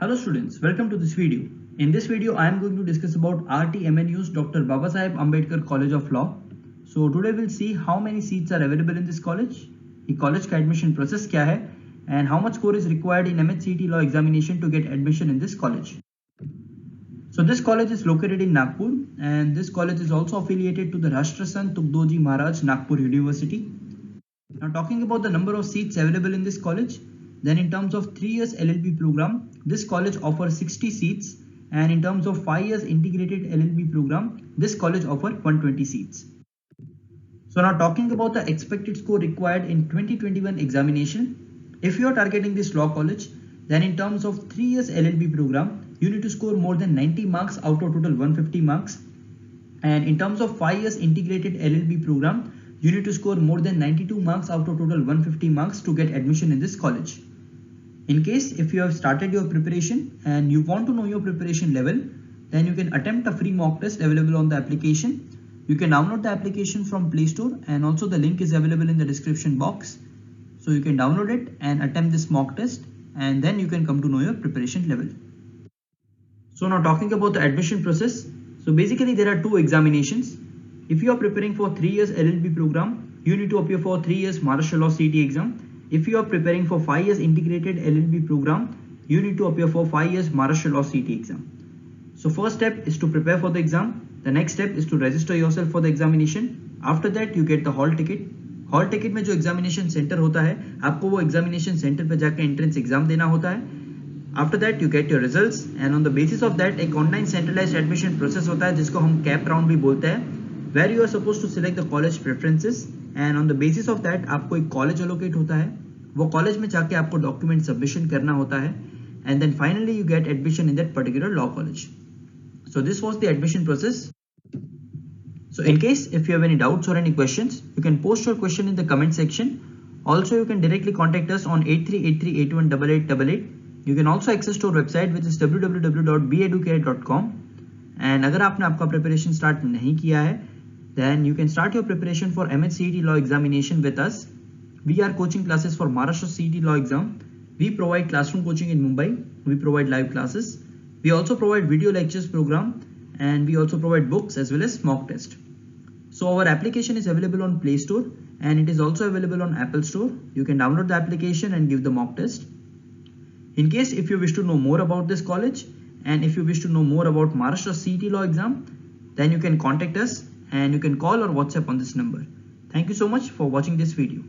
Hello students, welcome to this video. In this video, I am going to discuss about RTMNU's Dr. Babasaheb Amedkar College of Law. So today we'll see how many seats are available in this college, the college का admission process क्या है, and how much score is required in CET Law examination to get admission in this college. So this college is located in Nagpur, and this college is also affiliated to the Rashtrasan Tugdoji Maharaj Nagpur University. Now talking about the number of seats available in this college, then in terms of 3 years LLB program, this college offers 60 seats, and in terms of 5 years integrated LLB program, this college offers 120 seats. So now talking about the expected score required in 2021 examination, if you are targeting this law college, then in terms of 3 years LLB program, you need to score more than 90 marks out of total 150 marks, and in terms of 5 years integrated LLB program, you need to score more than 92 marks out of total 150 marks to get admission in this college. In case if you have started your preparation and you want to know your preparation level, then you can attempt a free mock test available on the application. You can download the application from Play Store, and also the link is available in the description box. So you can download it and attempt this mock test, and then you can come to know your preparation level. So now talking about the admission process. So basically there are two examinations. If you are preparing for 3 years LLB program, you need to appear for 3 years Maharashtra Law CET exam. If you are preparing for 5 years integrated LLB program, you need to appear for 5 years Maharashtra Law CET exam. So first step is to prepare for the exam. The next step is to register yourself for the examination. After that you get the hall ticket. Hall ticket में जो examination centre होता है, आपको वो examination centre पे जाकर entrance exam देना होता है. After that you get your results, and on the basis of that एक ऑनलाइन सेंट्रलाइज्ड एडमिशन प्रोसेस होता है जिसको हम कैप राउंड भी बोलते हैं, where you are suppose to select the college preferences, and on the basis of that आपको एक कॉलेज एलोकेट होता है. वो कॉलेज में जाके आपको डॉक्यूमेंट सबमिशन करना होता है, and then finally you get admission in that particular law college. So this was the admission process. So in case if you have any doubts or any questions, you can post your question in the comment section. Also you can directly contact us on 8383818888. You can also access to our website which is www.beeducare.com. And अगर आपने आपका preparation start नहीं किया है, then you can start your preparation for CET Law examination with us. We are coaching classes for Maharashtra CET Law exam. We provide classroom coaching in Mumbai. We provide live classes. We also provide video lectures program, and we also provide books as well as mock test. So our application is available on Play Store, and it is also available on Apple Store. You can download the application and give the mock test. In case if you wish to know more about this college, and if you wish to know more about Maharashtra CET Law exam, then you can contact us, and you can call or WhatsApp on this number. Thank you so much for watching this video.